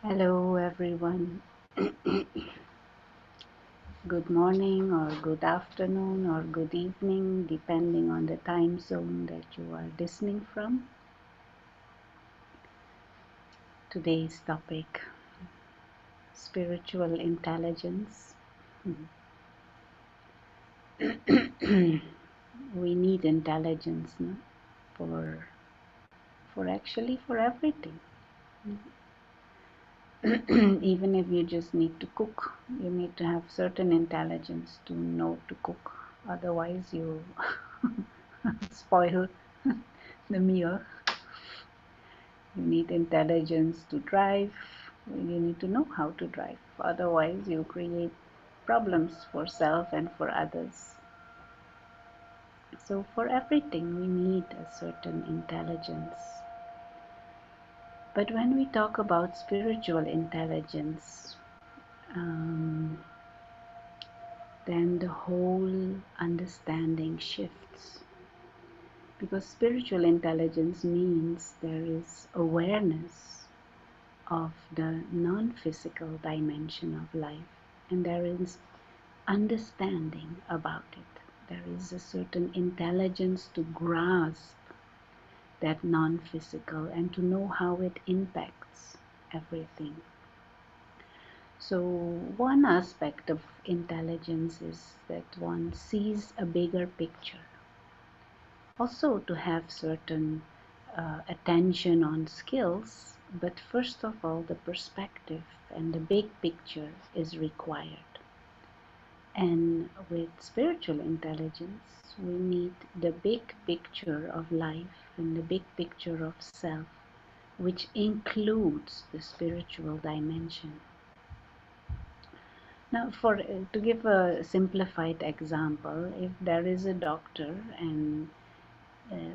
Hello everyone. Good morning or good afternoon or good evening, depending on the time zone that you are listening from. Today's topic, spiritual intelligence. We need intelligence, no? For everything. Even if you just need to cook, you need to have certain intelligence to know to cook. Otherwise, you spoil the meal. You need intelligence to drive. You need to know how to drive. Otherwise, you create problems for self and for others. So, for everything, we need a certain intelligence. But when we talk about spiritual intelligence, then the whole understanding shifts. Because spiritual intelligence means there is awareness of the non-physical dimension of life, and there is understanding about it. There is a certain intelligence to grasp that non-physical and to know how it impacts everything. So one aspect of intelligence is that one sees a bigger picture. Also to have certain attention on skills, but first of all the perspective and the big picture is required. And with spiritual intelligence, we need the big picture of life and the big picture of self, which includes the spiritual dimension. Now, to give a simplified example, if there is a doctor and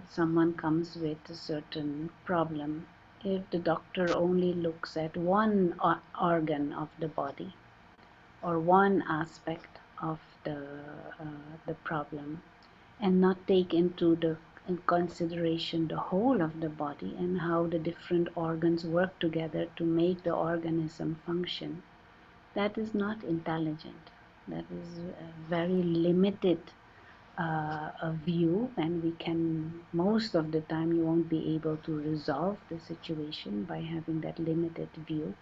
someone comes with a certain problem, if the doctor only looks at one organ of the body or one aspect of the problem and not take into in consideration the whole of the body and how the different organs work together to make the organism function, that is not intelligent. That is a very limited a view, and we can, most of the time you won't be able to resolve the situation by having that limited view.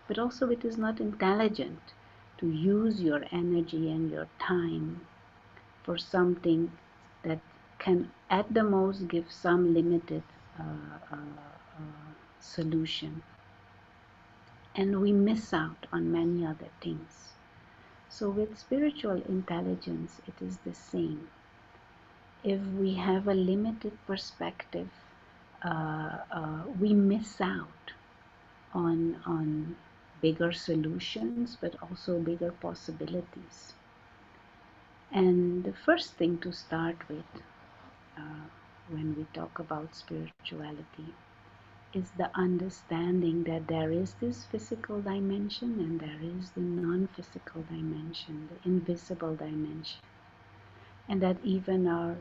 But also it is not intelligent to use your energy and your time for something that can at the most give some limited solution, and we miss out on many other things. So with spiritual intelligence, it is the same. If we have a limited perspective, we miss out on bigger solutions, but also bigger possibilities. And the first thing to start with when we talk about spirituality is the understanding that there is this physical dimension and there is the non-physical dimension, the invisible dimension, and that even our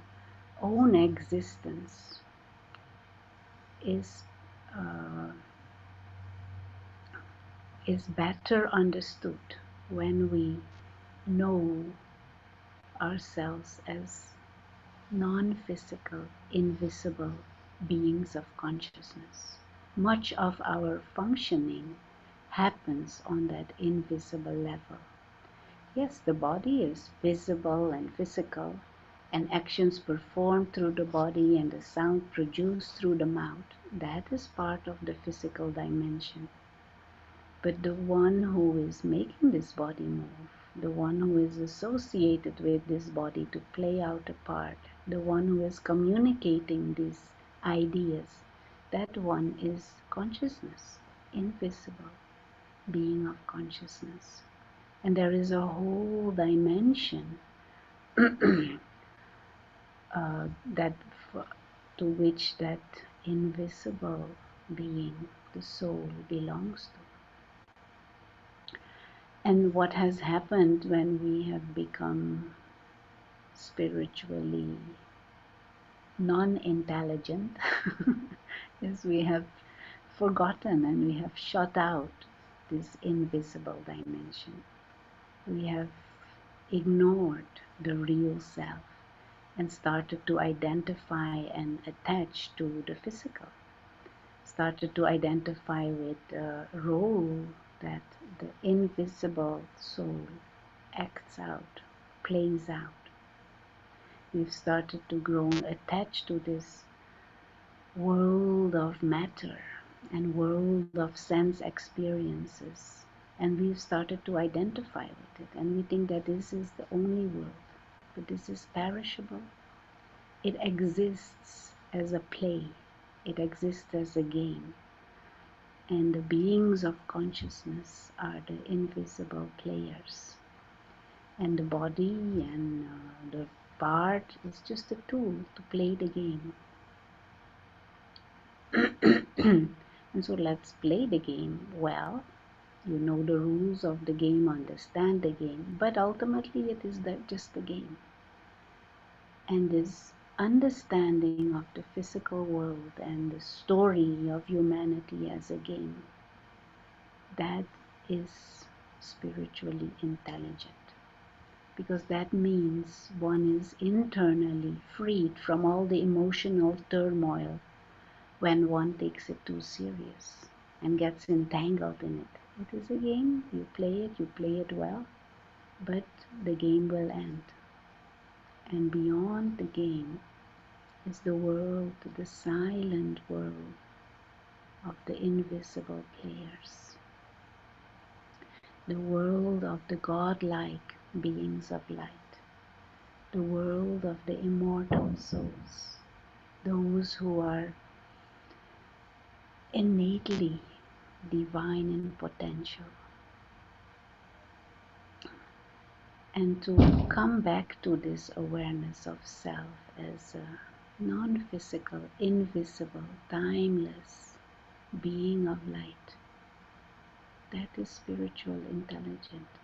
own existence is better understood when we know ourselves as non-physical, invisible beings of consciousness. Much of our functioning happens on that invisible level. Yes, the body is visible and physical, and actions performed through the body and the sound produced through the mouth, that is part of the physical dimension. But the one who is making this body move, the one who is associated with this body to play out a part, the one who is communicating these ideas, that one is consciousness, invisible being of consciousness. And there is a whole dimension to which that invisible being, the soul, belongs to. And what has happened when we have become spiritually non-intelligent is we have forgotten and we have shut out this invisible dimension. We have ignored the real self and started to identify and attach to the physical. Started to identify with the role that the invisible soul acts out, plays out. We've started to grow attached to this world of matter and world of sense experiences, and we've started to identify with it, and we think that this is the only world, but this is perishable. It exists as a play, it exists as a game, and the beings of consciousness are the invisible players, and the body and the part is just a tool to play the game. And so let's play the game well. You know the rules of the game, understand the game, but ultimately it is just the game. And this understanding of the physical world and the story of humanity as a game, that is spiritually intelligent, because that means one is internally freed from all the emotional turmoil when one takes it too serious and gets entangled in it. It is a game, you play it well, but the game will end. And beyond the game is the world, the silent world of the invisible players. The world of the godlike beings of light. The world of the immortal souls. Those who are innately divine in potential. And to come back to this awareness of self as a non-physical, invisible, timeless being of light, that is spiritual intelligence.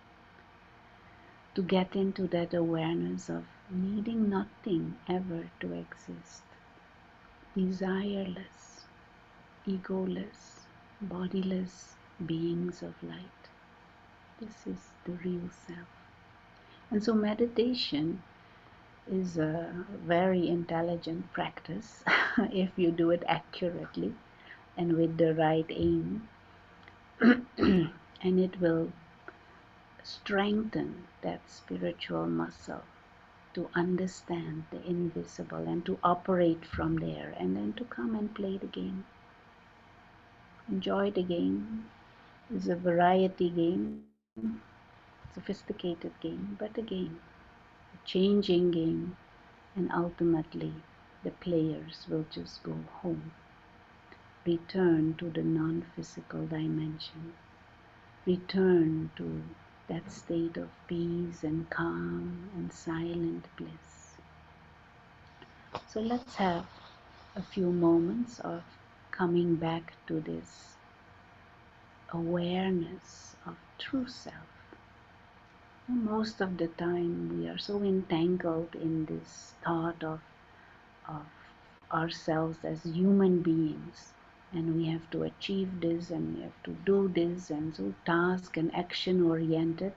To get into that awareness of needing nothing ever to exist, desireless, egoless, bodiless beings of light. This is the real self. And so meditation is a very intelligent practice if you do it accurately and with the right aim. And it will strengthen that spiritual muscle to understand the invisible and to operate from there, and then to come and play the game. Enjoy the game. It's a variety game, sophisticated game, but a game, a changing game, and ultimately the players will just go home, return to the non-physical dimension, return to that state of peace and calm and silent bliss. So let's have a few moments of coming back to this awareness of true self. Most of the time we are so entangled in this thought of ourselves as human beings, and we have to achieve this and we have to do this, and so task and action oriented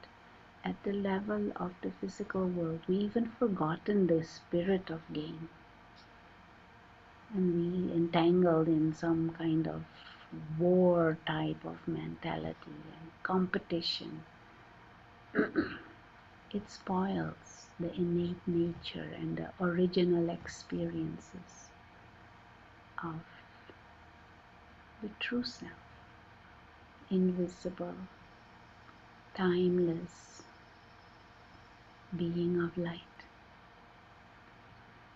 at the level of the physical world. We even forgotten the spirit of game, and we entangled in some kind of war type of mentality and competition. It spoils the innate nature and the original experiences of the true self, invisible, timeless being of light.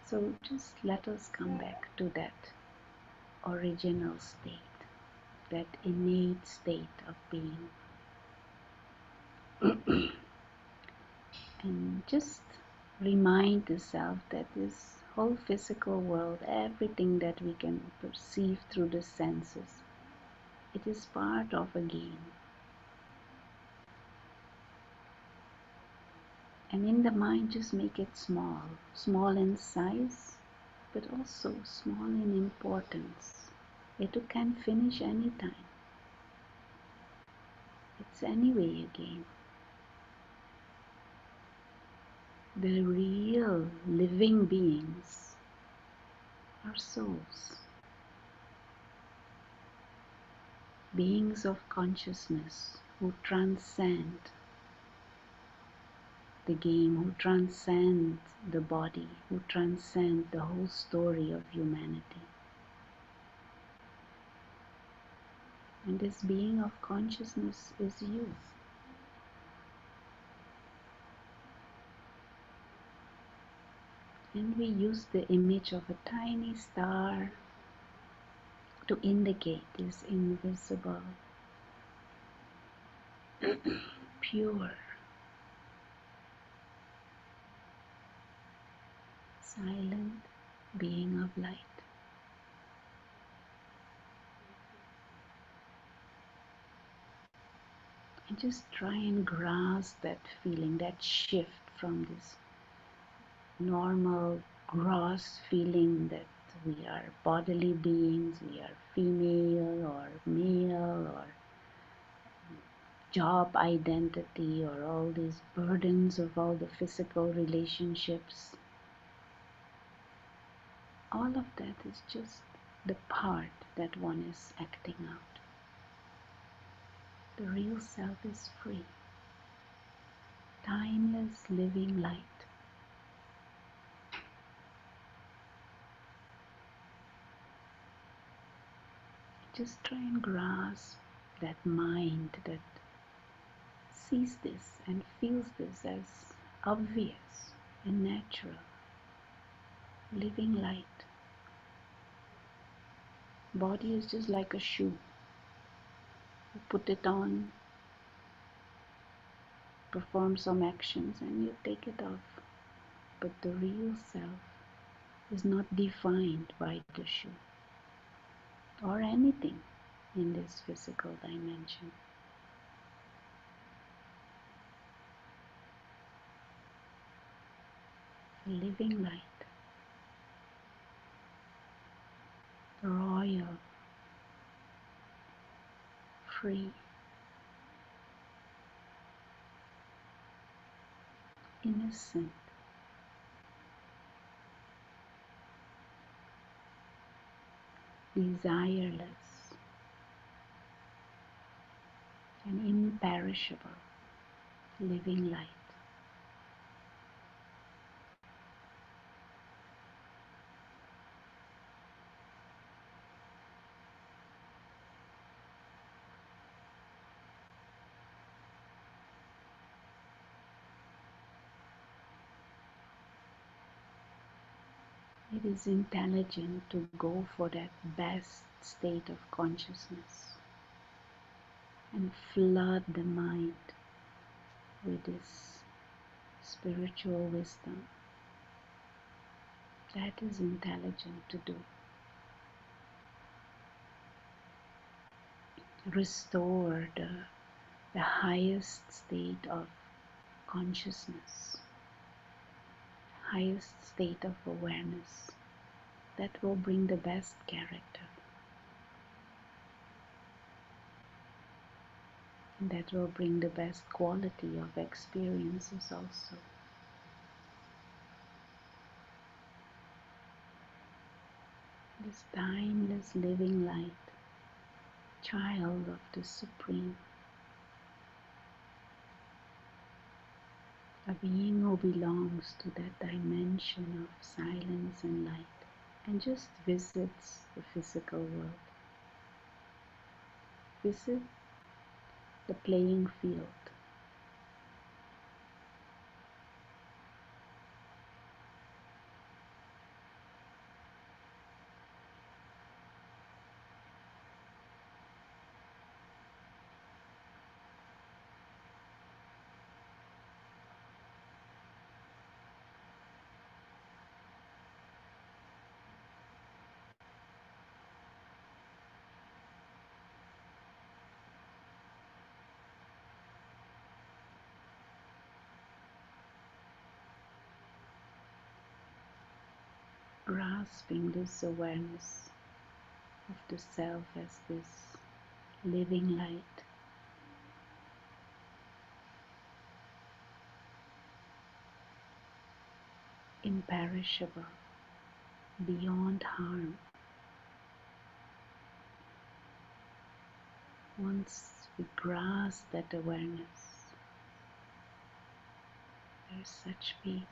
So just let us come back to that original state, that innate state of being. And just remind the self that this whole physical world, everything that we can perceive through the senses, it is part of a game. And in the mind, just make it small, small in size, but also small in importance. It can finish anytime. It's anyway a game. The real living beings are souls, beings of consciousness who transcend the game, who transcend the body, who transcend the whole story of humanity. And this being of consciousness is you. And we use the image of a tiny star to indicate this invisible, pure, silent being of light. And just try and grasp that feeling, that shift from this normal, gross feeling that we are bodily beings, we are female or male, or job identity, or all these burdens of all the physical relationships. All of that is just the part that one is acting out. The real self is free, timeless living light. Just try and grasp that mind that sees this and feels this as obvious and natural. Living light. Body is just like a shoe. You put it on, perform some actions, and you take it off. But the real self is not defined by the shoe or anything in this physical dimension. Living light, royal, free, innocent, desireless, and imperishable, living light. It is intelligent to go for that best state of consciousness and flood the mind with this spiritual wisdom. That is intelligent to do. Restore the highest state of consciousness, highest state of awareness that will bring the best character, and that will bring the best quality of experiences also. This timeless living light, child of the Supreme, a being who belongs to that dimension of silence and light and just visits the physical world. Visit the playing field. Grasping this awareness of the self as this living light, imperishable, beyond harm. Once we grasp that awareness, there is such peace.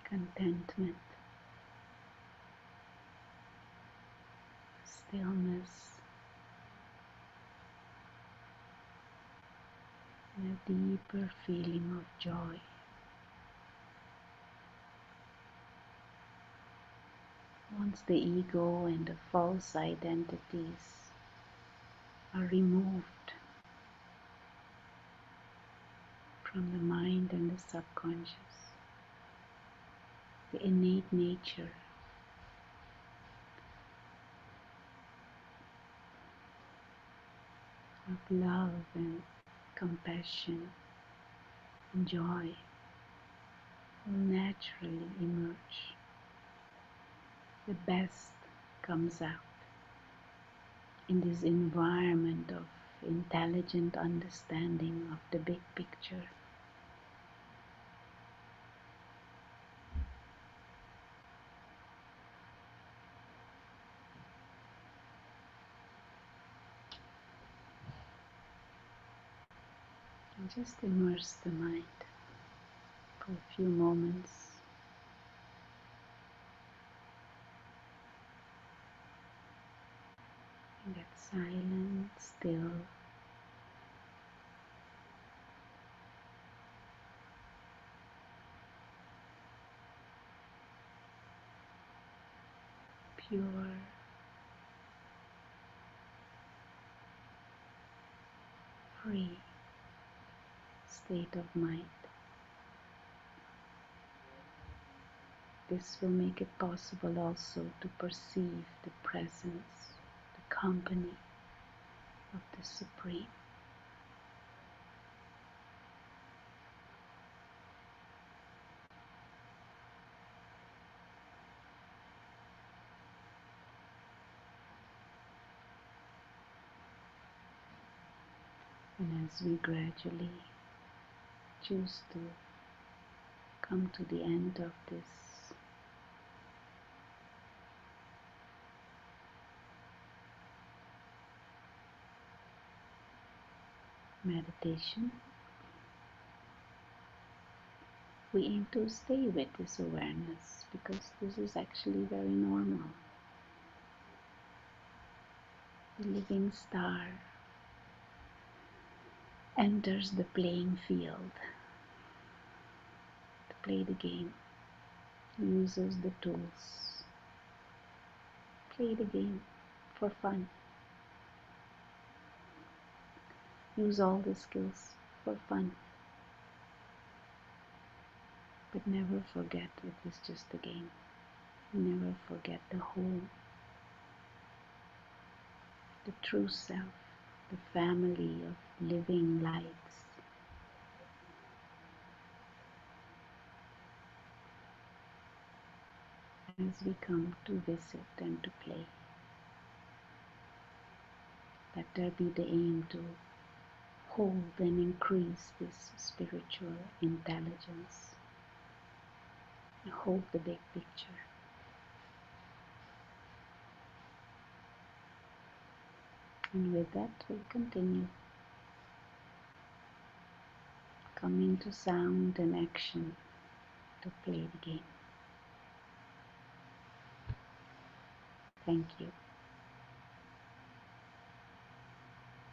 Contentment, stillness, and a deeper feeling of joy. Once the ego and the false identities are removed from the mind and the subconscious, the innate nature of love and compassion and joy will naturally emerge. The best comes out in this environment of intelligent understanding of the big picture. And just immerse the mind for a few moments. In that silent, still, pure, free state of mind. This will make it possible also to perceive the presence, the company of the Supreme. And as we gradually choose to come to the end of this meditation, we aim to stay with this awareness because this is actually very normal. The living star enters the playing field to play the game, uses the tools, play the game for fun, use all the skills for fun, but never forget it is just a game. Never forget the whole, the true self, the family of living lights. As we come to visit and to play, let there be the aim to hold and increase this spiritual intelligence and hold the big picture. And with that, we'll continue. Come into sound and action to play the game. Thank you.